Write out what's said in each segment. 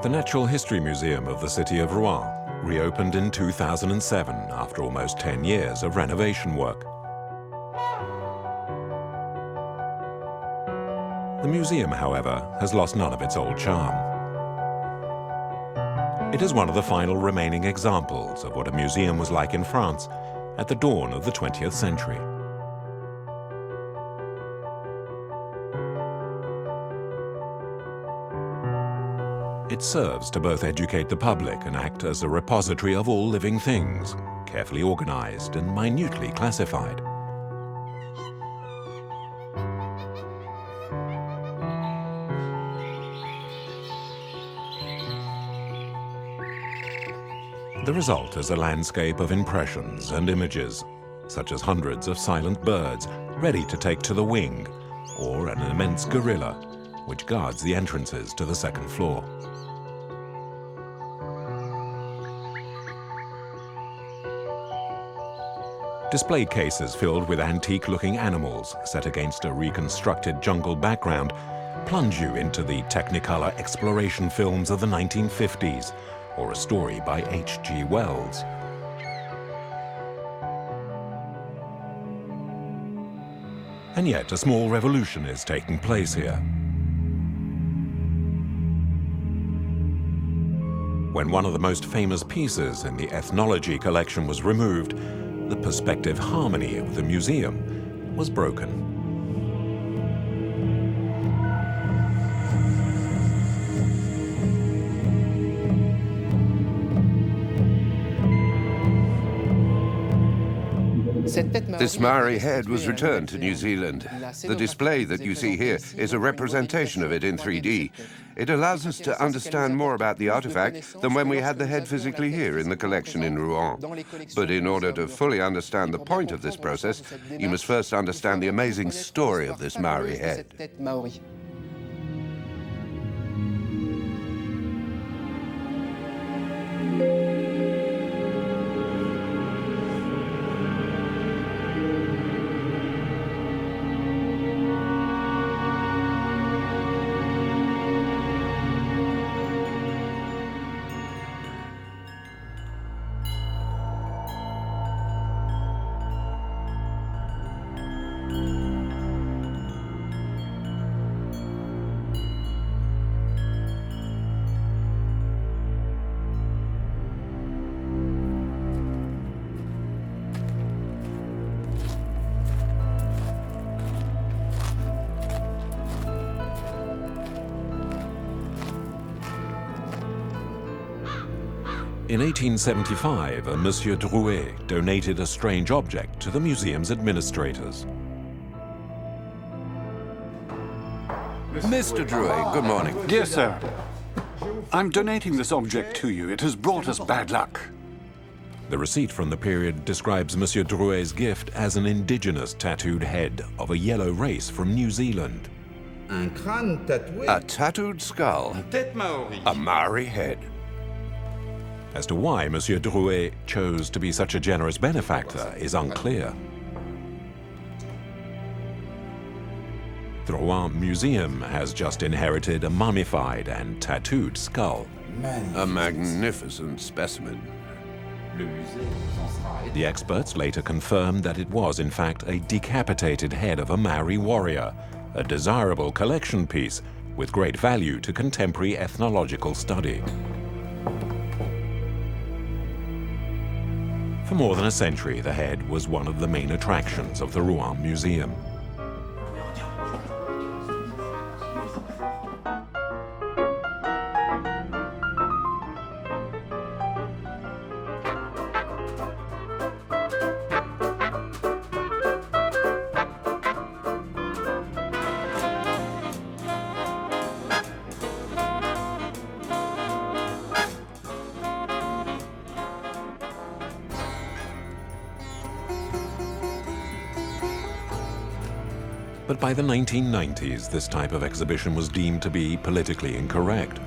The Natural History Museum of the city of Rouen reopened in 2007 after almost 10 years of renovation work. The museum, however, has lost none of its old charm. It is one of the final remaining examples of what a museum was like in France at the dawn of the 20th century. It serves to both educate the public and act as a repository of all living things, carefully organized and minutely classified. The result is a landscape of impressions and images, such as hundreds of silent birds ready to take to the wing, or an immense gorilla, which guards the entrances to the second floor. Display cases filled with antique-looking animals set against a reconstructed jungle background plunge you into the Technicolor exploration films of the 1950s, or a story by H.G. Wells. And yet a small revolution is taking place here. When one of the most famous pieces in the ethnology collection was removed, the perspective harmony of the museum was broken. This Maori head was returned to New Zealand. The display that you see here is a representation of it in 3D. It allows us to understand more about the artifact than when we had the head physically here in the collection in Rouen. But in order to fully understand the point of this process, you must first understand the amazing story of this Maori head. In 1875, a Monsieur Drouet donated a strange object to the museum's administrators. Mr. Drouet, good morning. Dear sir, I'm donating this object to you. It has brought us bad luck. The receipt from the period describes Monsieur Drouet's gift as an indigenous tattooed head of a yellow race from New Zealand. A tattooed skull, a Maori head. As to why Monsieur Drouet chose to be such a generous benefactor is unclear. The Rouen Museum has just inherited a mummified and tattooed skull. A magnificent specimen. The experts later confirmed that it was in fact a decapitated head of a Maori warrior, a desirable collection piece with great value to contemporary ethnological study. For more than a century, the head was one of the main attractions of the Rouen Museum. But by the 1990s, this type of exhibition was deemed to be politically incorrect.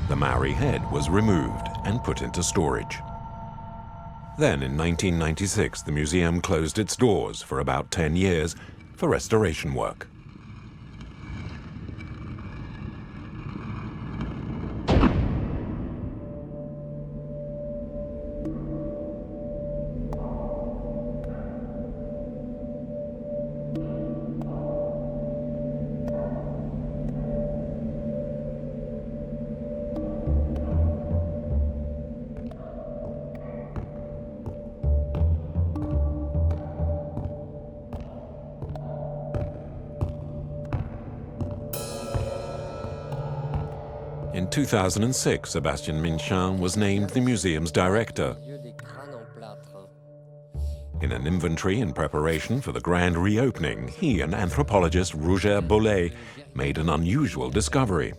The Maori head was removed and put into storage. Then, in 1996, the museum closed its doors for about 10 years for restoration work. In 2006, Sébastien Minchin was named the museum's director. In an inventory in preparation for the grand reopening, he and anthropologist Roger Bollet made an unusual discovery.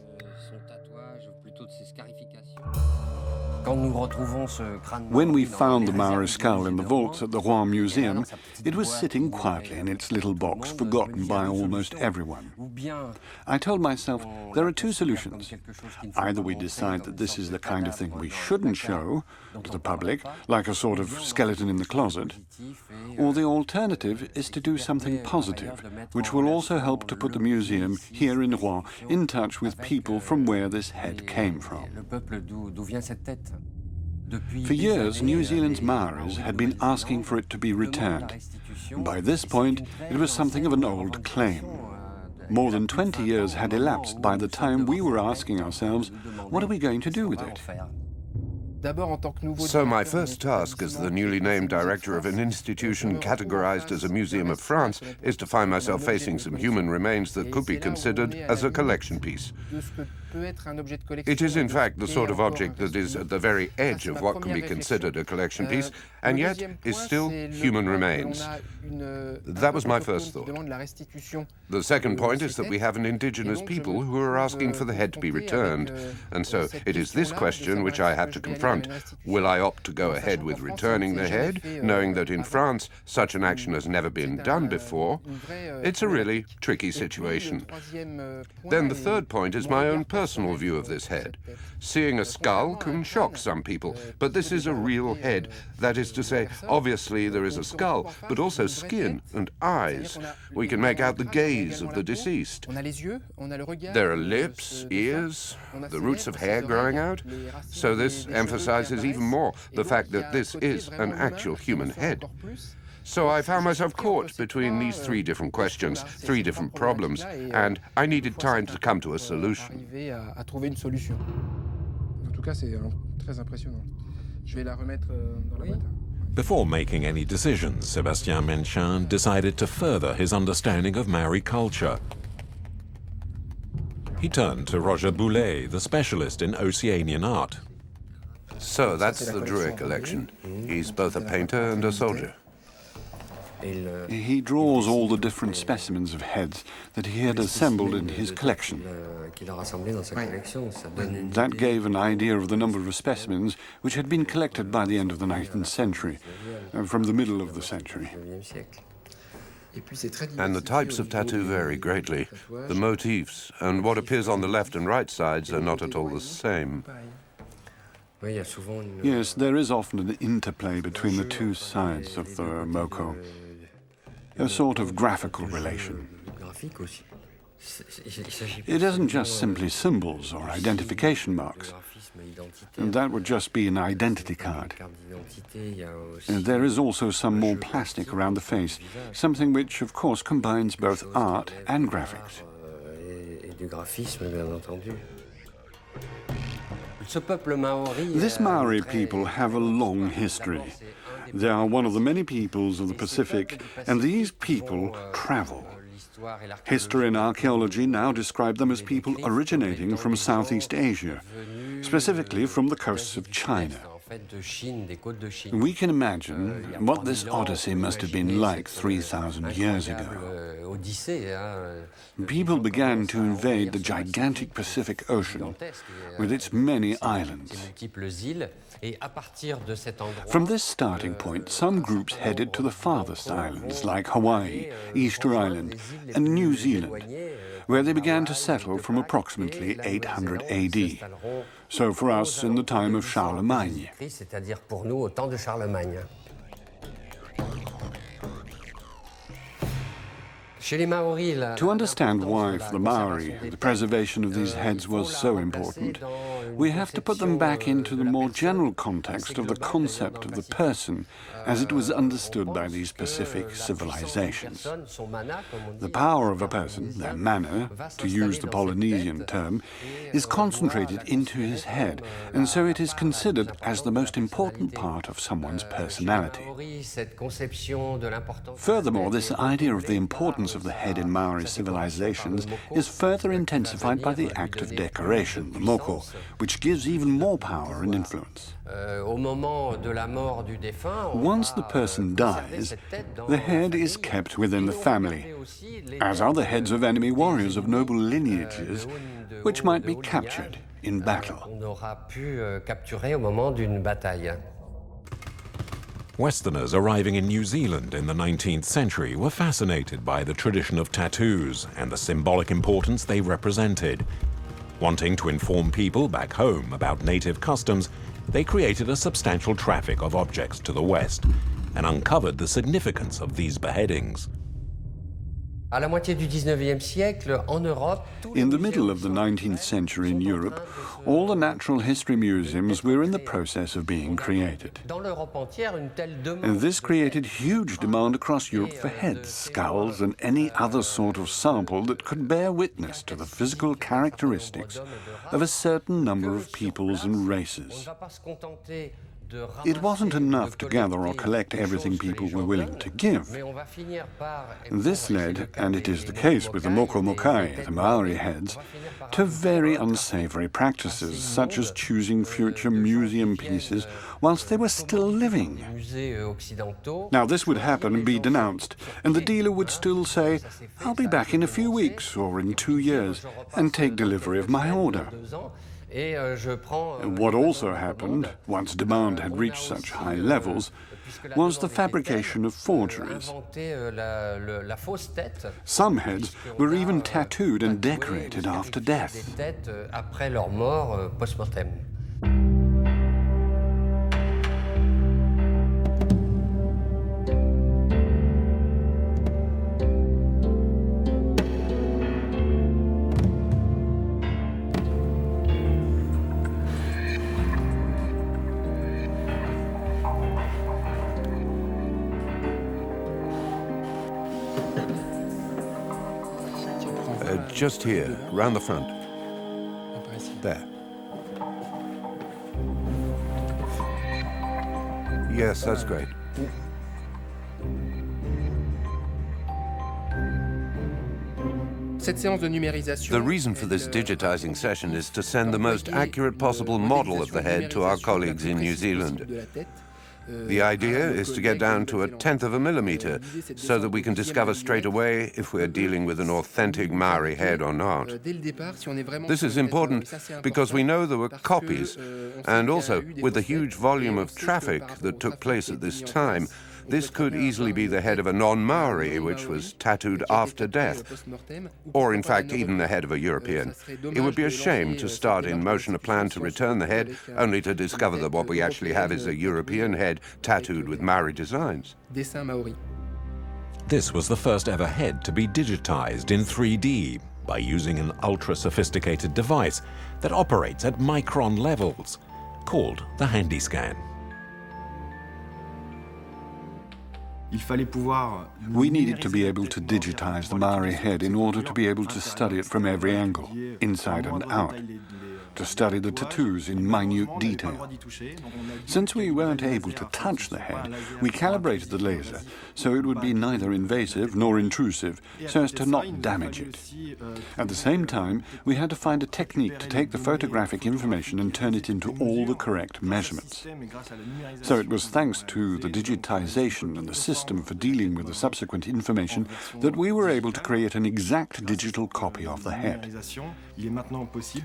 When we found the Maori skull in the vaults at the Rouen Museum, it was sitting quietly in its little box, forgotten by almost everyone. I told myself there are two solutions. Either we decide that this is the kind of thing we shouldn't show to the public, like a sort of skeleton in the closet, or the alternative is to do something positive, which will also help to put the museum here in Rouen in touch with people from where this head came from. For years, New Zealand's Maoris had been asking for it to be returned. By this point, it was something of an old claim. More than 20 years had elapsed by the time we were asking ourselves, what are we going to do with it? So my first task as the newly named director of an institution categorized as a museum of France is to find myself facing some human remains that could be considered as a collection piece. It is in fact the sort of object that is at the very edge of what can be considered a collection piece, and yet is still human remains. That was my first thought. The second point is that we have an indigenous people who are asking for the head to be returned, and so it is this question which I have to confront. Will I opt to go ahead with returning the head, knowing that in France such an action has never been done before? It's a really tricky situation. Then the third point is my own personal view of this head. Seeing a skull can shock some people, but this is a real head. That is to say, obviously there is a skull, but also skin and eyes. We can make out the gaze of the deceased. There are lips, ears, the roots of hair growing out. So this emphasizes even more the fact that this is an actual human head. So I found myself caught between these three different questions, three different problems, and I needed time to come to a solution. Before making any decisions, Sébastien Minchin decided to further his understanding of Maori culture. He turned to Roger Bollet, the specialist in Oceanian art. So that's the Druid collection. He's both a painter and a soldier. He draws all the different specimens of heads that he had assembled in his collection. That gave an idea of the number of specimens which had been collected by the end of the 19th century, from the middle of the century. And the types of tattoo vary greatly. The motifs and what appears on the left and right sides are not at all the same. Yes, there is often an interplay between the two sides of the moko, a sort of graphical relation. It isn't just simply symbols or identification marks. And that would just be an identity card. And there is also some more plastic around the face, something which, of course, combines both art and graphics. This Maori people have a long history. They are one of the many peoples of the Pacific, and these people travel. History and archaeology now describe them as people originating from Southeast Asia, specifically from the coasts of China. We can imagine what this odyssey must have been like 3,000 years ago. People began to invade the gigantic Pacific Ocean with its many islands. From this starting point, some groups headed to the farthest islands like Hawaii, Easter Island, and New Zealand, where they began to settle from approximately 800 AD. So for us, in the time of Charlemagne. To understand why, for the Maori, the preservation of these heads was so important, we have to put them back into the more general context of the concept of the person as it was understood by these Pacific civilizations. The power of a person, their mana, to use the Polynesian term, is concentrated into his head, and so it is considered as the most important part of someone's personality. Furthermore, this idea of the importance of the head in Maori civilizations is further intensified by the act of decoration, the moko, which gives even more power and influence. Once the person dies, the head is kept within the family, as are the heads of enemy warriors of noble lineages, which might be captured in battle. Westerners arriving in New Zealand in the 19th century were fascinated by the tradition of tattoos and the symbolic importance they represented. Wanting to inform people back home about native customs, they created a substantial traffic of objects to the west and uncovered the significance of these beheadings. In the middle of the 19th century in Europe, all the natural history museums were in the process of being created. And this created huge demand across Europe for heads, skulls, and any other sort of sample that could bear witness to the physical characteristics of a certain number of peoples and races. It wasn't enough to gather or collect everything people were willing to give. This led, and it is the case with the moko mokai, the Maori heads, to very unsavory practices, such as choosing future museum pieces whilst they were still living. Now this would happen and be denounced, and the dealer would still say, "I'll be back in a few weeks or in 2 years and take delivery of my order." What also happened, once demand had reached such high levels, was the fabrication of forgeries. Some heads were even tattooed and decorated after death. Just here, round the front. There. Yes, that's great. The reason for this digitizing session is to send the most accurate possible model of the head to our colleagues in New Zealand. The idea is to get down to 1/10 of a millimeter so that we can discover straight away if we're dealing with an authentic Maori head or not. This is important because we know there were copies, and also with the huge volume of traffic that took place at this time, this could easily be the head of a non-Maori which was tattooed after death, or in fact even the head of a European. It would be a shame to start in motion a plan to return the head only to discover that what we actually have is a European head tattooed with Maori designs. This was the first ever head to be digitized in 3D by using an ultra-sophisticated device that operates at micron levels, called the Handyscan. We needed to be able to digitize the Maori head in order to be able to study it from every angle, inside and out, to study the tattoos in minute detail. Since we weren't able to touch the head, we calibrated the laser so it would be neither invasive nor intrusive, so as to not damage it. At the same time, we had to find a technique to take the photographic information and turn it into all the correct measurements. So it was thanks to the digitization and the system for dealing with the subsequent information that we were able to create an exact digital copy of the head.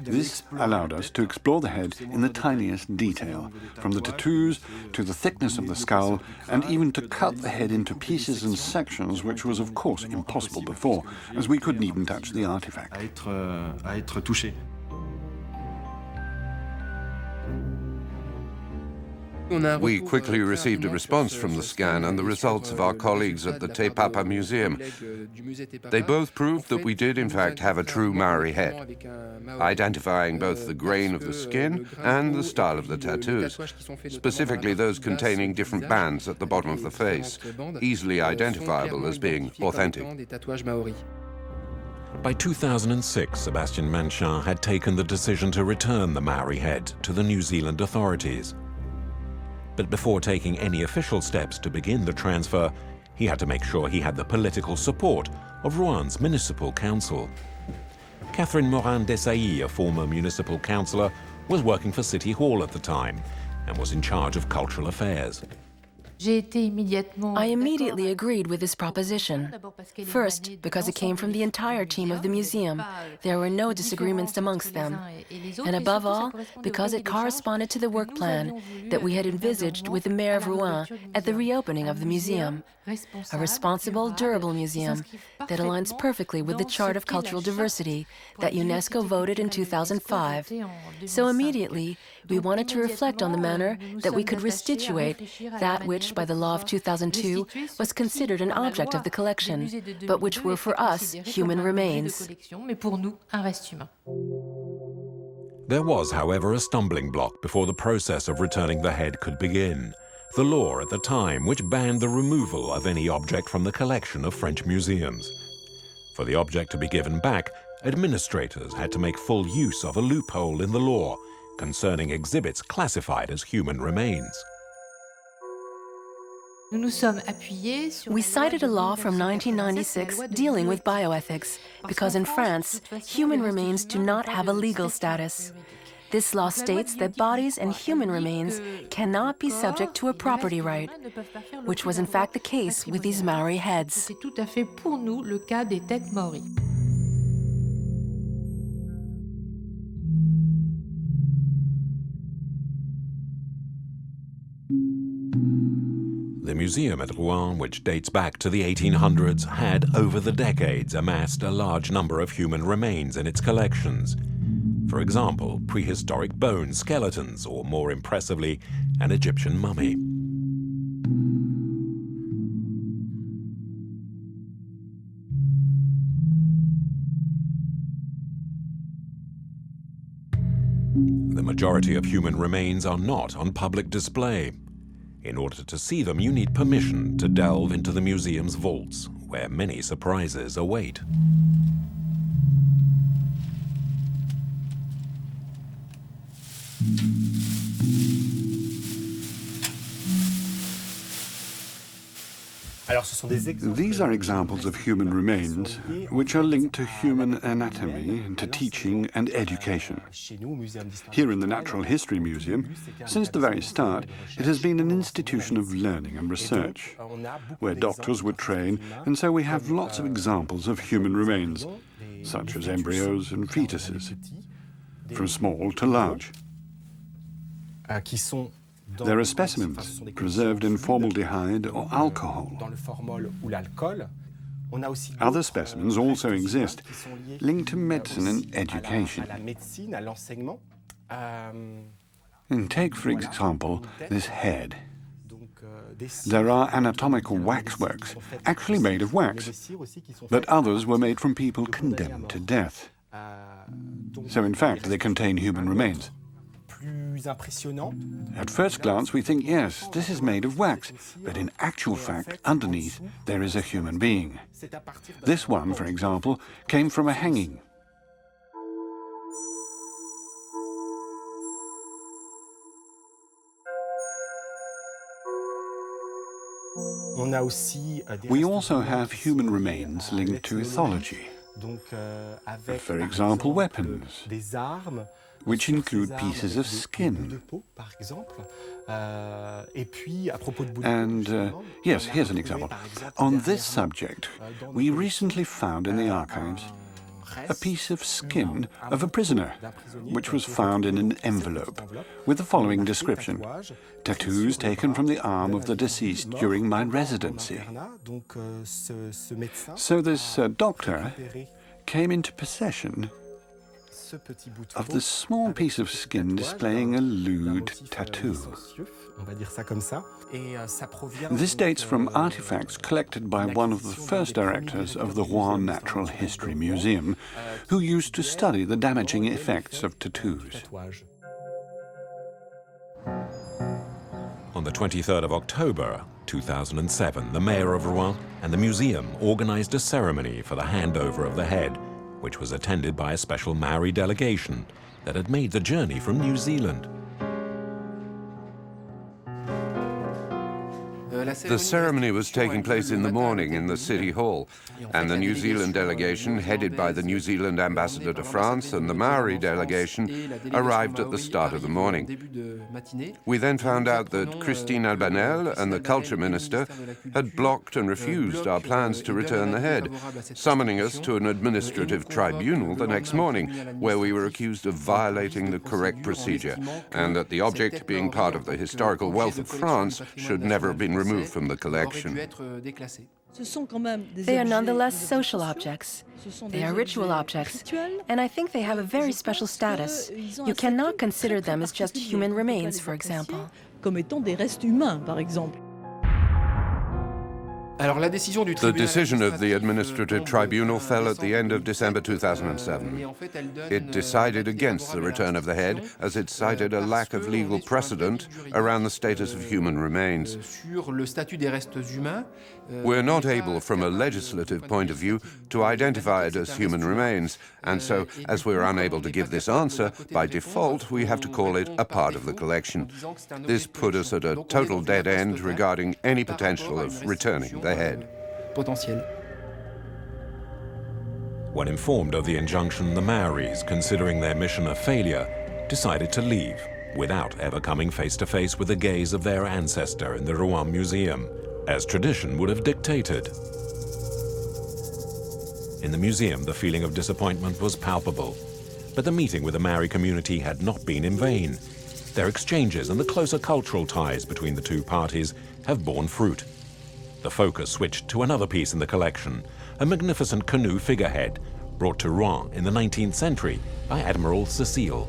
This allowed us to explore the head in the tiniest detail, from the tattoos to the thickness of the skull, and even to cut the head into pieces and sections, which was of course impossible before, as we couldn't even touch the artifact. We quickly received a response from the scan and the results of our colleagues at the Te Papa Museum. They both proved that we did in fact have a true Maori head, identifying both the grain of the skin and the style of the tattoos, specifically those containing different bands at the bottom of the face, easily identifiable as being authentic. By 2006, Sebastian Manchin had taken the decision to return the Maori head to the New Zealand authorities. But before taking any official steps to begin the transfer, he had to make sure he had the political support of Rouen's municipal council. Catherine Morin-Desailly, a former municipal councillor, was working for City Hall at the time and was in charge of cultural affairs. I immediately agreed with this proposition. First, because it came from the entire team of the museum. There were no disagreements amongst them. And above all, because it corresponded to the work plan that we had envisaged with the mayor of Rouen at the reopening of the museum. A responsible, durable museum that aligns perfectly with the Chart of Cultural Diversity that UNESCO voted in 2005. So immediately, we wanted to reflect on the manner that we could restituate that which, by the law of 2002, was considered an object of the collection, but which were for us human remains. There was, however, a stumbling block before the process of returning the head could begin. The law at the time which banned the removal of any object from the collection of French museums. For the object to be given back, administrators had to make full use of a loophole in the law concerning exhibits classified as human remains. We cited a law from 1996 dealing with bioethics, because in France, human remains do not have a legal status. This law states that bodies and human remains cannot be subject to a property right, which was in fact the case with these Maori heads. The museum at Rouen, which dates back to the 1800s, had over the decades amassed a large number of human remains in its collections. For example, prehistoric bone skeletons, or more impressively, an Egyptian mummy. The majority of human remains are not on public display. In order to see them, you need permission to delve into the museum's vaults, where many surprises await. These are examples of human remains which are linked to human anatomy, to teaching and education. Here in the Natural History Museum, since the very start, it has been an institution of learning and research, where doctors would train, and so we have lots of examples of human remains, such as embryos and fetuses, from small to large. There are specimens preserved in formaldehyde or alcohol. Other specimens also exist, linked to medicine and education. And take, for example, this head. There are anatomical waxworks, actually made of wax, but others were made from people condemned to death. So in fact, they contain human remains. At first glance, we think, yes, this is made of wax, but in actual fact, underneath, there is a human being. This one, for example, came from a hanging. We also have human remains linked to ethology. For example, weapons, which include pieces of skin. And yes, here's an example. On this subject, we recently found in the archives a piece of skin of a prisoner, which was found in an envelope, with the following description: tattoos taken from the arm of the deceased during my residency. So this doctor came into possession of this small piece of skin displaying a lewd tattoo. This dates from artifacts collected by one of the first directors of the Rouen Natural History Museum, who used to study the damaging effects of tattoos. On the 23rd of October 2007, the mayor of Rouen and the museum organized a ceremony for the handover of the head, which was attended by a special Maori delegation that had made the journey from New Zealand. The ceremony was taking place in the morning in the City Hall, and the New Zealand delegation, headed by the New Zealand ambassador to France, and the Maori delegation arrived at the start of the morning. We then found out that Christine Albanel and the culture minister had blocked and refused our plans to return the head, summoning us to an administrative tribunal the next morning, where we were accused of violating the correct procedure, and that the object, being part of the historical wealth of France, should never have been removed from the collection. They are nonetheless social objects. They are ritual objects, and I think they have a very special status. You cannot consider them as just human remains, for example. The decision of the administrative tribunal fell at the end of December 2007. It decided against the return of the head, as it cited a lack of legal precedent around the status of human remains. We're not able, from a legislative point of view, to identify it as human remains, and so, as we're unable to give this answer, by default we have to call it a part of the collection. This put us at a total dead end regarding any potential of returning the head. When informed of the injunction, the Maoris, considering their mission a failure, decided to leave without ever coming face to face with the gaze of their ancestor in the Rouen Museum, as tradition would have dictated. In the museum, the feeling of disappointment was palpable, but the meeting with the Maori community had not been in vain. Their exchanges and the closer cultural ties between the two parties have borne fruit. The focus switched to another piece in the collection, a magnificent canoe figurehead brought to Rouen in the 19th century by Admiral Cecile.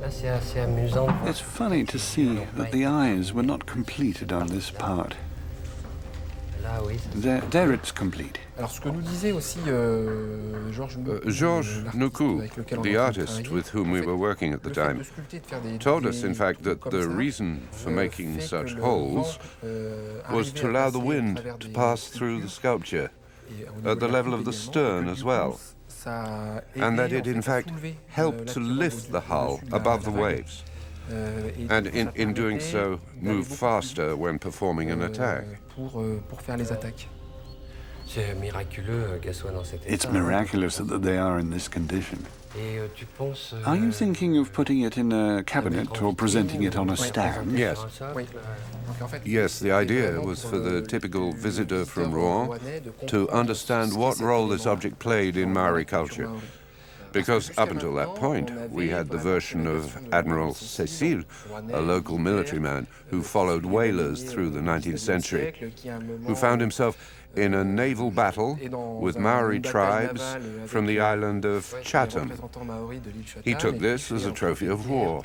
It's funny to see that the eyes were not completed on this part. There it's complete. Georges Nuku, the artist with whom we were working at the time, told us, in fact, that the reason for making such holes was to allow the wind to pass through the sculpture at the level of the stern as well, and that it, in fact, helped to lift the hull above the waves, and in doing so, move faster when performing an attack. It's miraculous that they are in this condition. Are you thinking of putting it in a cabinet or presenting it on a stand? Yes. Yes, the idea was for the typical visitor from Rouen to understand what role this object played in Maori culture. Because up until that point, we had the version of Admiral Cecile, a local military man who followed whalers through the 19th century, who found himself in a naval battle with Maori tribes from the island of Chatham. He took this as a trophy of war.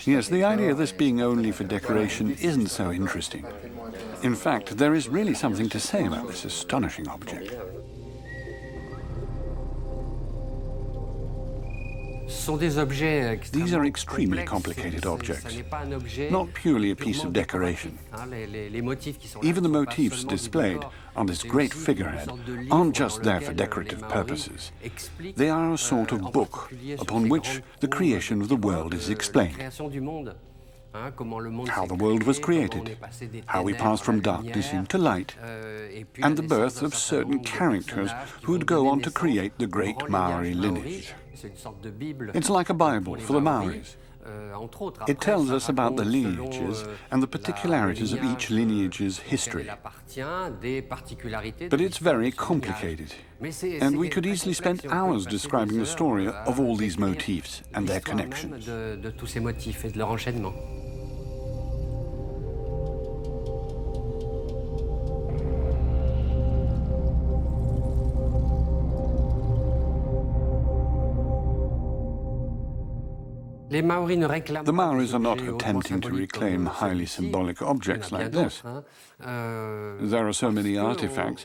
Yes, the idea of this being only for decoration isn't so interesting. In fact, there is really something to say about this astonishing object. These are extremely complicated objects, not purely a piece of decoration. Even the motifs displayed on this great figurehead aren't just there for decorative purposes. They are a sort of book upon which the creation of the world is explained. how the world was created, how we passed from darkness into light, and the birth of certain characters who would go on to create the great Maori lineage. It's like a Bible for the Maoris. It tells us about the lineages and the particularities of each lineage's history. But it's very complicated, and we could easily spend hours describing the story of all these motifs and their connections. The Maoris are not attempting to reclaim highly symbolic objects like this. There are so many artifacts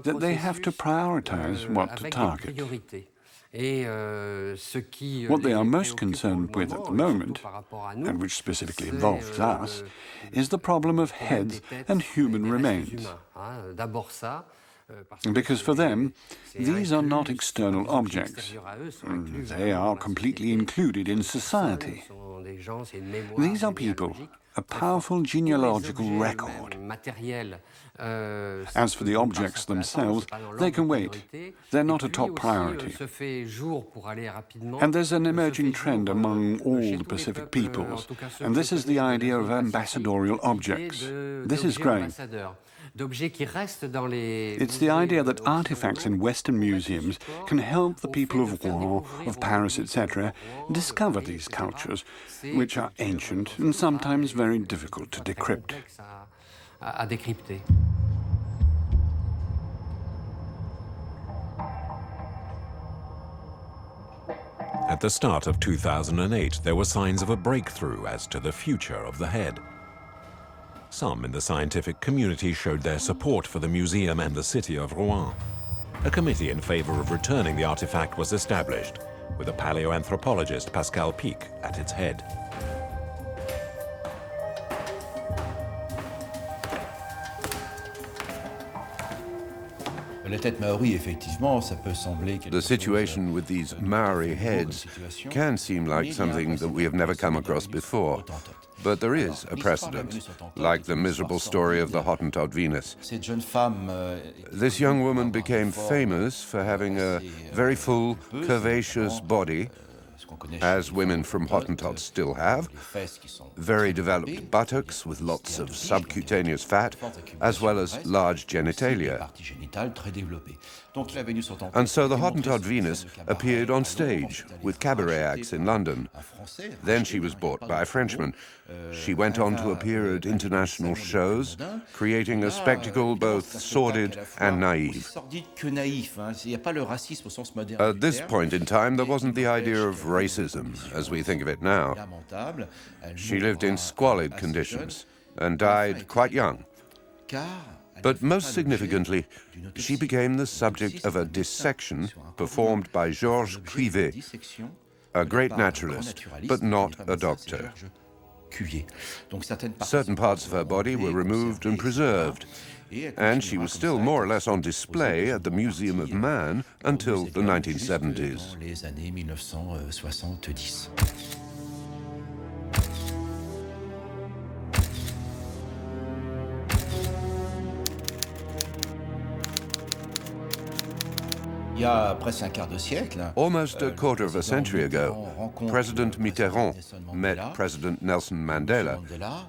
that they have to prioritize what to target. What they are most concerned with at the moment, and which specifically involves us, is the problem of heads and human remains. Because for them, these are not external objects. They are completely included in society. These are people, a powerful genealogical record. As for the objects themselves, they can wait. They're not a top priority. And there's an emerging trend among all the Pacific peoples, and this is the idea of ambassadorial objects. This is growing. It's the idea that artifacts in Western museums can help the people of Rouen, of Paris, etc., discover these cultures, which are ancient and sometimes very difficult to decrypt. At the start of 2008, there were signs of a breakthrough as to the future of the head. Some in the scientific community showed their support for the museum and the city of Rouen. A committee in favor of returning the artifact was established, with a paleoanthropologist, Pascal Pic, at its head. The situation with these Maori heads can seem like something that we have never come across before. But there is a precedent, like the miserable story of the Hottentot Venus. This young woman became famous for having a very full, curvaceous body, as women from Hottentots still have, very developed buttocks with lots of subcutaneous fat, as well as large genitalia. And so the Hottentot Venus appeared on stage with cabaret acts in London. Then she was bought by a Frenchman. She went on to appear at international shows, creating a spectacle both sordid and naive. At this point in time, there wasn't the idea of racism as we think of it now. She lived in squalid conditions and died quite young. But most significantly, she became the subject of a dissection performed by Georges Cuvier, a great naturalist, but not a doctor. Certain parts of her body were removed and preserved, and she was still more or less on display at the Museum of Man until the 1970s. Almost a quarter of a century ago, President Mitterrand met President Nelson Mandela,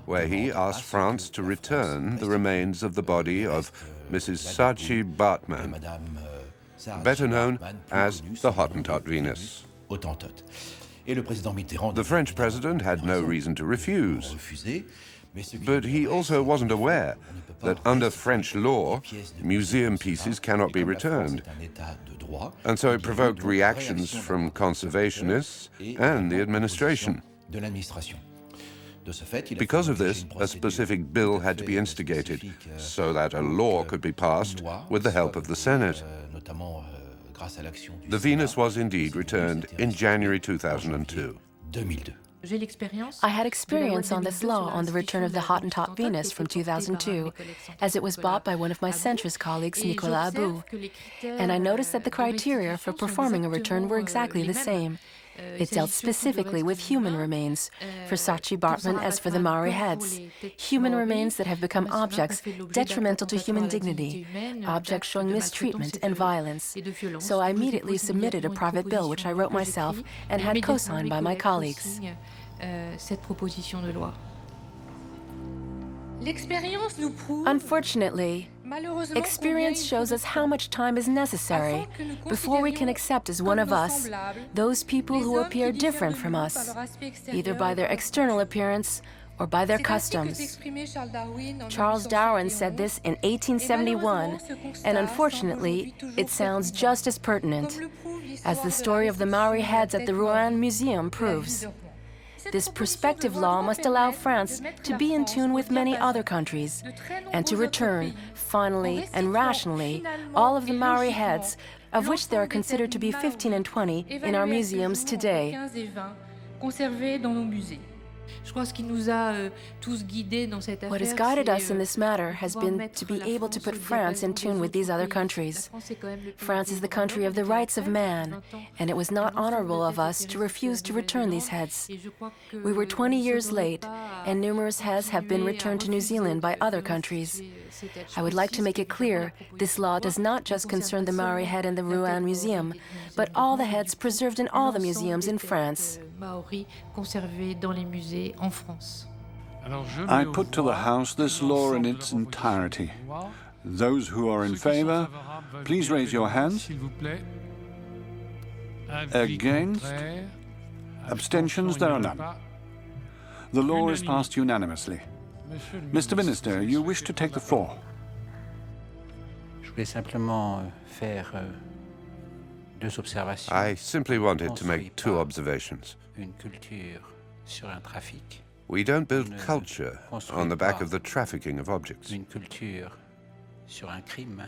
where he asked France to return the remains of the body of Mrs. Saartjie Baartman, better known as the Hottentot Venus. The French president had no reason to refuse, but he also wasn't aware that under French law, museum pieces cannot be returned. And so it provoked reactions from conservationists and the administration. Because of this, a specific bill had to be instigated so that a law could be passed with the help of the Senate. The Venus was indeed returned in January 2002. I had experience on this law on the return of the Hottentot Venus from 2002, as it was bought by one of my centrist colleagues, Nicolas Abou. And I noticed that the criteria for performing a return were exactly the same. It dealt specifically with human remains, for Saatchi Bartman as for the Maori heads, human remains that have become objects detrimental to human dignity, objects showing mistreatment and violence. So I immediately submitted a private bill, which I wrote myself and had co-signed by my colleagues. Unfortunately, experience shows us how much time is necessary before we can accept as one of us those people who appear different from us, either by their external appearance or by their customs. Charles Darwin said this in 1871, and unfortunately, it sounds just as pertinent, as the story of the Maori heads at the Rouen Museum proves. This prospective law must allow France to be in tune with many other countries and to return, finally and rationally, all of the Maori heads, of which there are considered to be 15 and 20 in our museums today. What has guided us in this matter has been to be able to put France in tune with these other countries. France is the country of the rights of man, and it was not honorable of us to refuse to return these heads. We were 20 years late, and numerous heads have been returned to New Zealand by other countries. I would like to make it clear, this law does not just concern the Maori head in the Rouen Museum, but all the heads preserved in all the museums in France. I put to the House this law in its entirety. Those who are in favor, please raise your hands. Against? Abstentions, there are none. The law is passed unanimously. Mr. Minister, you wish to take the floor. I simply wanted to make two observations. We don't build culture on the back of the trafficking of objects.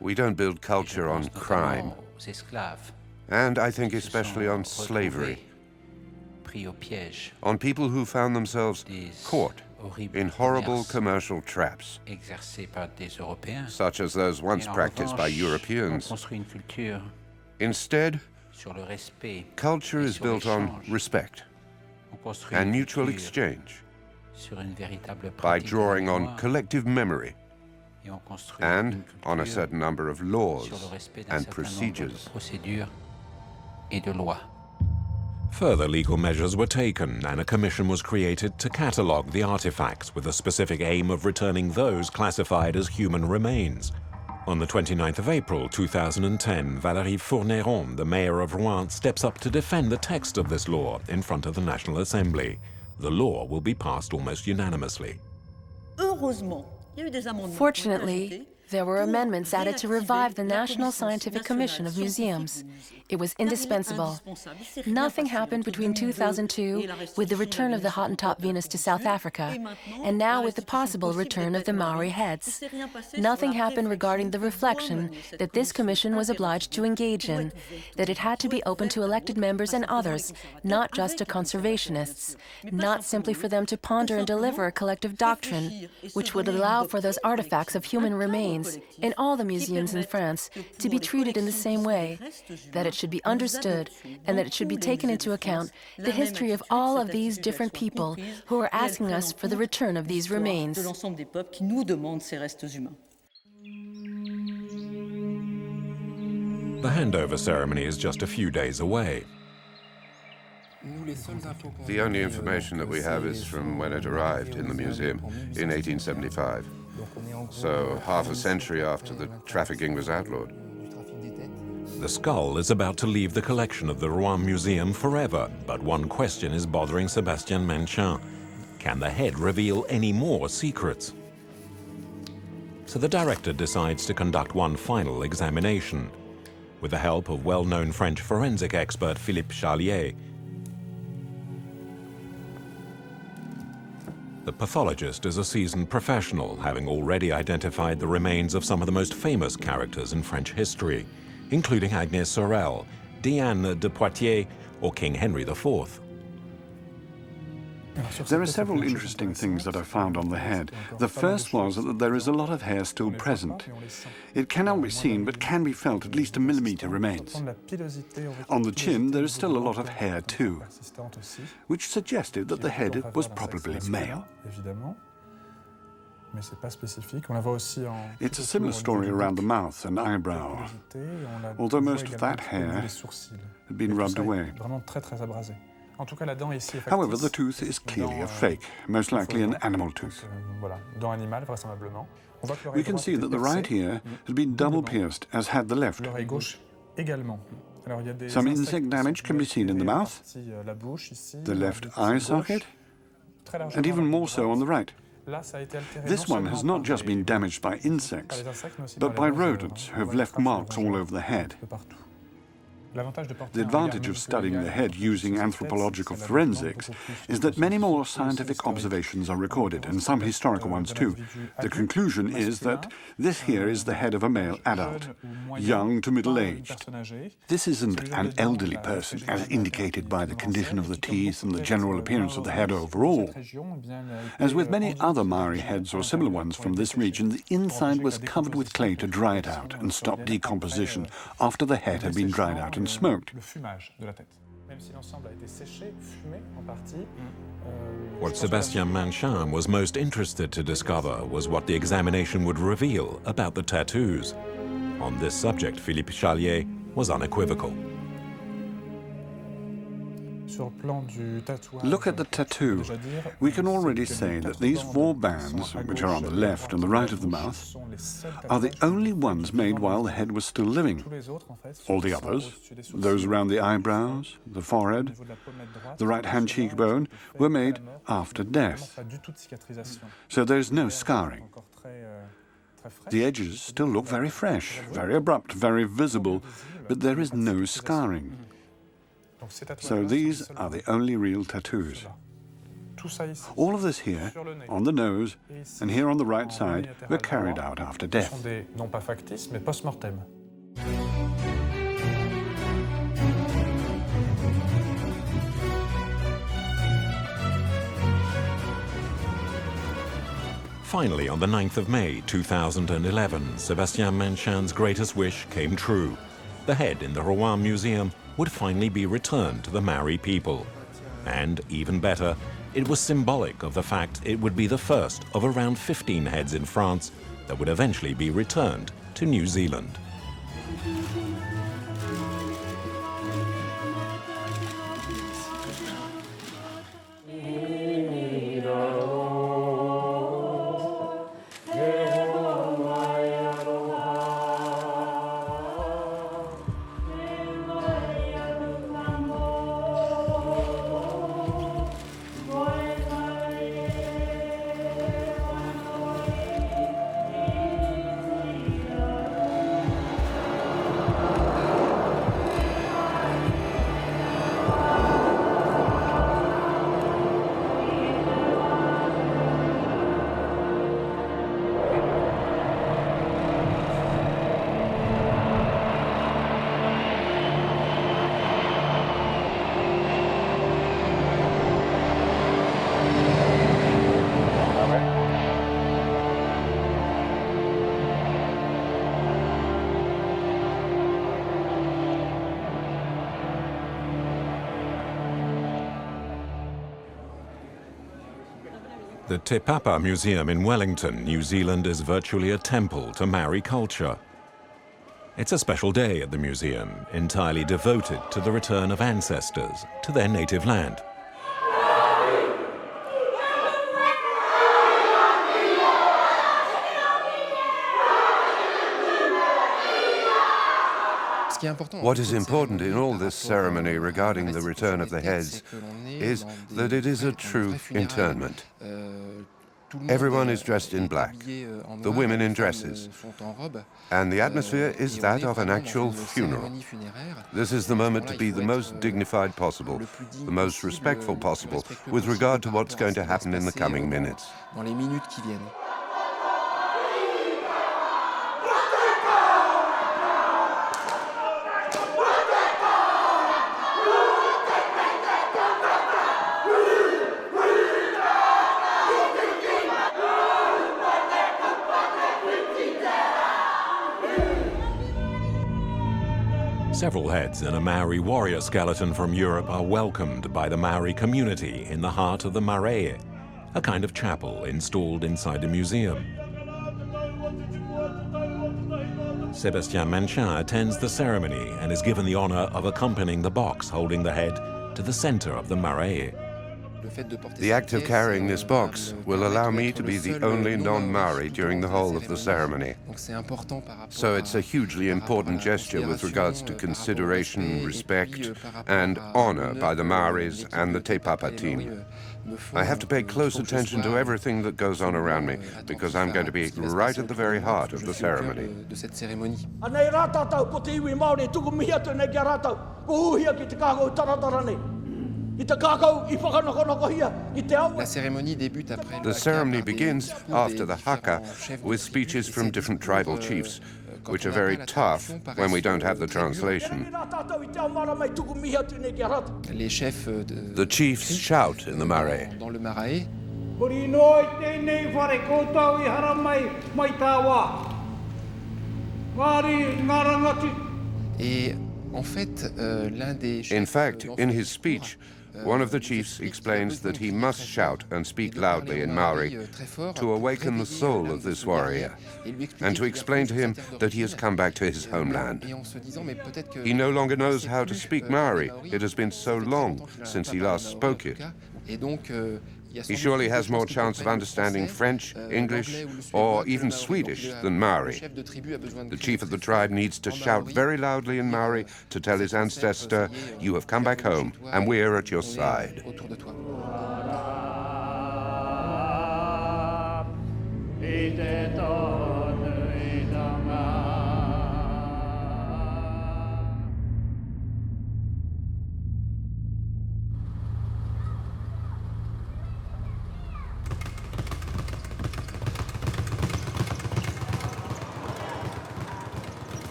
We don't build culture on crime. And I think especially on slavery. On people who found themselves caught in horrible commercial traps, such as those once practiced by Europeans. Instead, culture is built on respect and mutual exchange, by drawing on collective memory and on a certain number of laws and procedures. Further legal measures were taken, and a commission was created to catalogue the artifacts with the specific aim of returning those classified as human remains. On the 29th of April 2010, Valérie Fourneron, the mayor of Rouen, steps up to defend the text of this law in front of the National Assembly. The law will be passed almost unanimously. Fortunately, there were amendments added to revive the National Scientific Commission of Museums. It was indispensable. Nothing happened between 2002 with the return of the Hottentot Venus to South Africa, and now with the possible return of the Maori heads. Nothing happened regarding the reflection that this commission was obliged to engage in, that it had to be open to elected members and others, not just to conservationists, not simply for them to ponder and deliver a collective doctrine, which would allow for those artifacts of human remains in all the museums in France to be treated in the same way, that it should be understood and that it should be taken into account the history of all of these different people who are asking us for the return of these remains. The handover ceremony is just a few days away. The only information that we have is from when it arrived in the museum in 1875. So half a century after the trafficking was outlawed. The skull is about to leave the collection of the Rouen Museum forever, but one question is bothering Sébastien Menchin. Can the head reveal any more secrets? So the director decides to conduct one final examination. With the help of well-known French forensic expert Philippe Charlier, the pathologist is a seasoned professional, having already identified the remains of some of the most famous characters in French history, including Agnès Sorel, Diane de Poitiers, or King Henry IV. There are several interesting things that I found on the head. The first was that there is a lot of hair still present. It cannot be seen, but can be felt. At least a millimetre remains. On the chin, there is still a lot of hair too, which suggested that the head was probably male. It's a similar story around the mouth and eyebrow, although most of that hair had been rubbed away. However, the tooth is clearly a fake, most likely an animal tooth. We can see that the right ear had been double pierced, as had the left. Some insect damage can be seen in the mouth, the left eye socket, and even more so on the right. This one has not just been damaged by insects, but by rodents who have left marks all over the head. The advantage of studying the head using anthropological forensics is that many more scientific observations are recorded, and some historical ones too. The conclusion is that this here is the head of a male adult, young to middle-aged. This isn't an elderly person, as indicated by the condition of the teeth and the general appearance of the head overall. As with many other Maori heads or similar ones from this region, the inside was covered with clay to dry it out and stop decomposition after the head had been dried out and smoked. What Sébastien Manchin was most interested to discover was what the examination would reveal about the tattoos. On this subject, Philippe Chalier was unequivocal. Look at the tattoo. We can already say that these 4 bands, which are on the left and the right of the mouth, are the only ones made while the head was still living. All the others, those around the eyebrows, the forehead, the right-hand cheekbone, were made after death. So there's no scarring. The edges still look very fresh, very abrupt, very visible, but there is no scarring. So these are the only real tattoos. All of this here, on the nose, and here on the right side, were carried out after death. Finally, on the 9th of May 2011, Sébastien Manchin's greatest wish came true. The head in the Rouen Museum would finally be returned to the Maori people. And, even better, it was symbolic of the fact it would be the first of around 15 heads in France that would eventually be returned to New Zealand. The Te Papa Museum in Wellington, New Zealand, is virtually a temple to Maori culture. It's a special day at the museum, entirely devoted to the return of ancestors to their native land. What is important in all this ceremony regarding the return of the heads is that it is a true interment. Everyone is dressed in black, the women in dresses, and the atmosphere is that of an actual funeral. This is the moment to be the most dignified possible, the most respectful possible, with regard to what's going to happen in the coming minutes. Several heads in a Maori warrior skeleton from Europe are welcomed by the Maori community in the heart of the marae, a kind of chapel installed inside the museum. Sébastien Manchin attends the ceremony and is given the honor of accompanying the box holding the head to the center of the marae. The act of carrying this box will allow me to be the only non-Maori during the whole of the ceremony. So it's a hugely important gesture with regards to consideration, respect, and honor by the Maoris and the Te Papa team. I have to pay close attention to everything that goes on around me, because I'm going to be right at the very heart of the ceremony. The ceremony begins after the haka with speeches from different tribal chiefs, which are very tough when we don't have the translation. The chiefs shout in the marae. In fact, in his speech, one of the chiefs explains that he must shout and speak loudly in Maori to awaken the soul of this warrior and to explain to him that he has come back to his homeland. He no longer knows how to speak Maori. It has been so long since he last spoke it. He surely has more chance of understanding French, English, or even Swedish than Maori. The chief of the tribe needs to shout very loudly in Maori to tell his ancestor, "You have come back home, and we're at your side."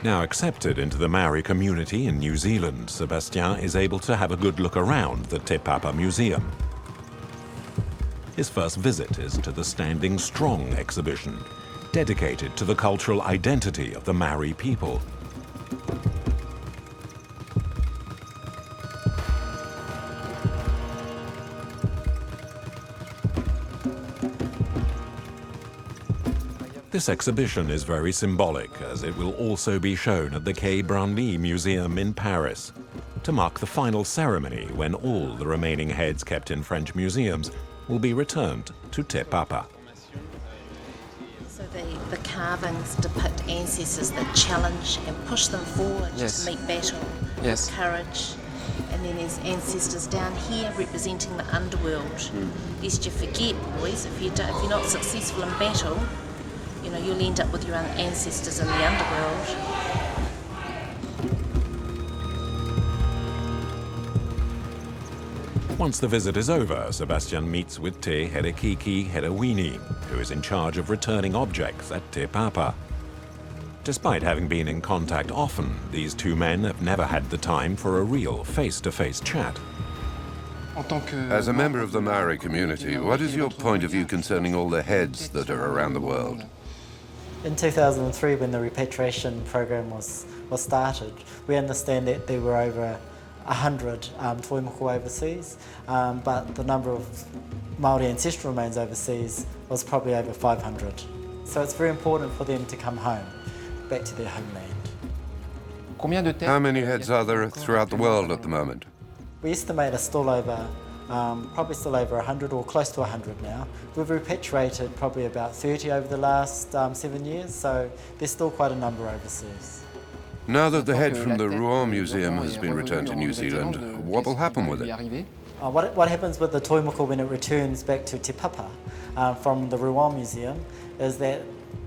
Now accepted into the Maori community in New Zealand, Sébastien is able to have a good look around the Te Papa Museum. His first visit is to the Standing Strong exhibition, dedicated to the cultural identity of the Maori people. This exhibition is very symbolic, as it will also be shown at the Quai Branly Museum in Paris, to mark the final ceremony when all the remaining heads kept in French museums will be returned to Te Papa. So the carvings depict ancestors that challenge and push them forward to meet battle with courage. And then there's ancestors down here representing the underworld. Lest you forget, boys, if you're not successful in battle, you know, you'll end up with your ancestors in the underworld. Once the visit is over, Sébastien meets with Te Herekiki Herewini, who is in charge of returning objects at Te Papa. Despite having been in contact often, these two men have never had the time for a real face-to-face chat. As a member of the Maori community, what is your point of view concerning all the heads that are around the world? In 2003, when the repatriation program was started, we understand that there were over 100 toimoko overseas, but the number of Maori ancestral remains overseas was probably over 500. So it's very important for them to come home, back to their homeland. How many heads are there throughout the world at the moment? We estimate still over, probably still over 100 or close to 100 now. We've repatriated probably about 30 over the last 7 years, so there's still quite a number overseas. Now that the head from the Rouen Museum has been returned to New Zealand, what will happen with it? What happens with the toimoko when it returns back to Te Papa from the Rouen Museum is that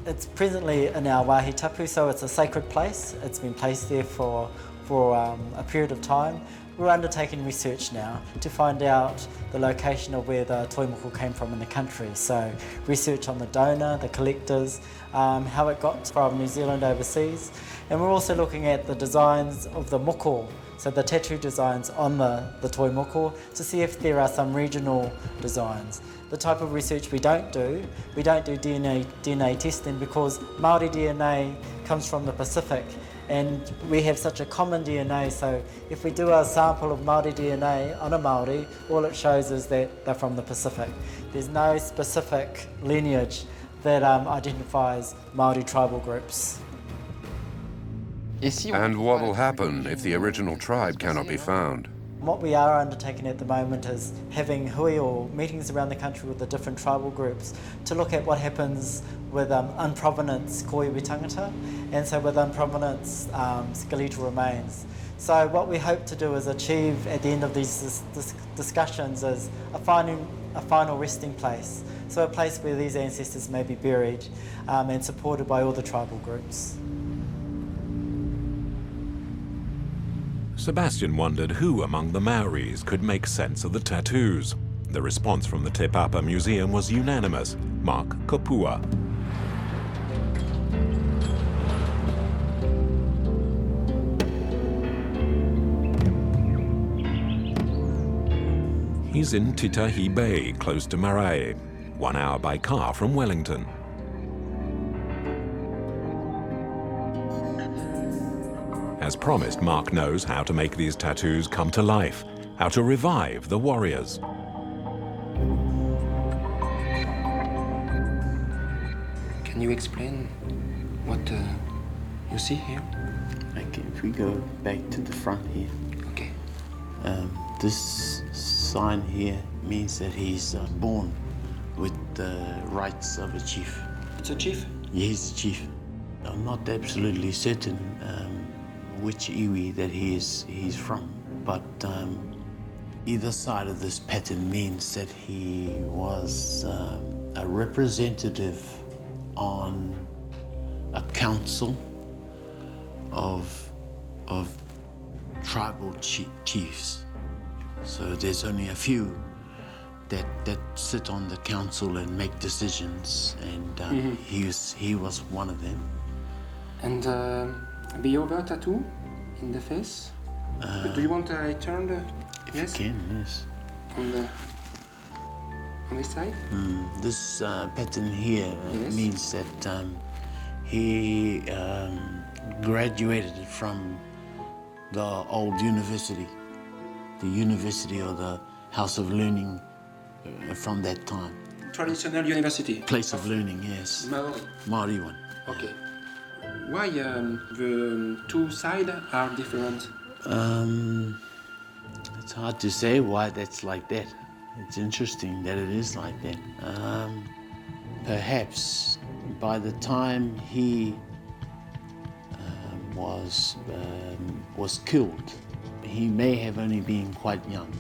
it's presently in our wāhi tapu, so it's a sacred place. It's been placed there for a period of time. We're undertaking research now to find out the location of where the toimoko came from in the country. So research on the donor, the collectors, how it got from New Zealand overseas. And we're also looking at the designs of the moko, so the tattoo designs on the toi moko, to see if there are some regional designs. The type of research we don't do DNA testing, because Maori DNA comes from the Pacific, and we have such a common DNA, so if we do a sample of Maori DNA on a Maori, all it shows is that they're from the Pacific. There's no specific lineage that identifies Maori tribal groups. And what will happen if the original tribe cannot be found? What we are undertaking at the moment is having hui, or meetings around the country with the different tribal groups, to look at what happens with unprovenance koiwi tangata, and so with unprovenance skeletal remains. So what we hope to do is achieve at the end of these discussions is a final resting place, so a place where these ancestors may be buried and supported by all the tribal groups. Sebastian wondered who among the Maoris could make sense of the tattoos. The response from the Te Papa Museum was unanimous: Mark Kopua. He's in Titahi Bay, close to Marae, 1 hour by car from Wellington. As promised, Mark knows how to make these tattoos come to life, how to revive the warriors. Can you explain what you see here? Okay, if we go back to the front here. Okay. This sign here means that he's born with the rights of a chief. It's a chief? Yeah, he's a chief. I'm not absolutely certain which iwi that he's from, but either side of this pattern means that he was a representative on a council of tribal chiefs. So there's only a few that sit on the council and make decisions, and he was one of them. And the other tattoo in the face? Do you want I turn the... If yes? you can, yes. On this side? This pattern here Yes. means that he graduated from the old university, the university or the house of learning from that time. Traditional university? Place of learning, yes. Maori? Maori one. Okay. Why the two sides are different? It's hard to say why that's like that. It's interesting that it is like that. Perhaps by the time he was killed, he may have only been quite young.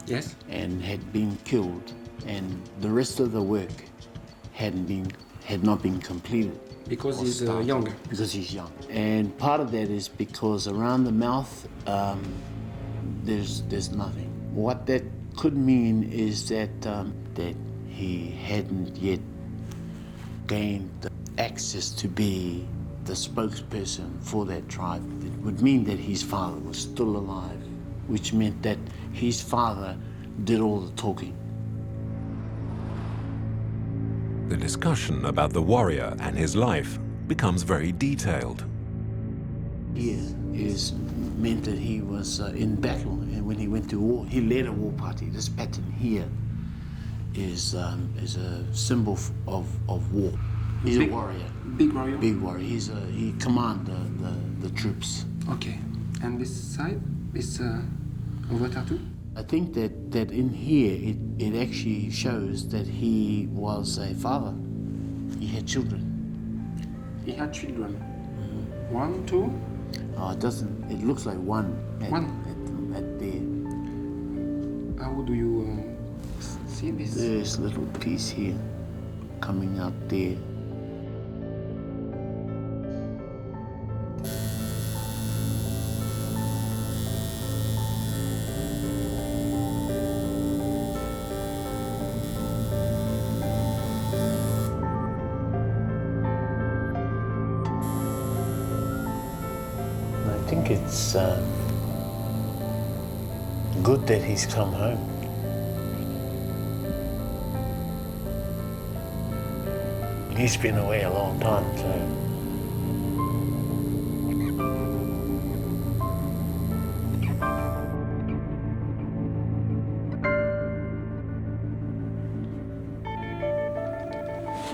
Yes. And had been killed, and the rest of the work had not been completed. Because he's young. Because he's young. And part of that is because around the mouth, there's nothing. What that could mean is that that he hadn't yet gained the access to be the spokesperson for that tribe. It would mean that his father was still alive, which meant that his father did all the talking. The discussion about the warrior and his life becomes very detailed. Here is meant that he was in battle, and when he went to war, he led a war party. This pattern here is a symbol of war. He's a warrior. Big warrior? Big warrior. He commanded the troops. Okay. And this side is over tattoo? I think that in here it actually shows that he was a father. He had children. He had children. 1, 2? It doesn't. It looks like one. At there. How do you see this? This little piece here, coming out there. think it's good that he's come home. He's been away a long time, so.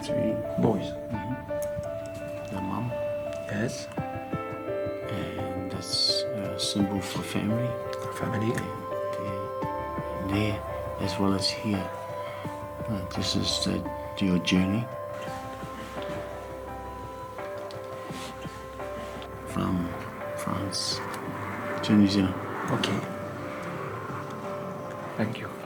Three boys. The mum. Yes. And that's a symbol for family. Family. And there, as well as here. This is your journey. From France to New Zealand. Okay. Thank you.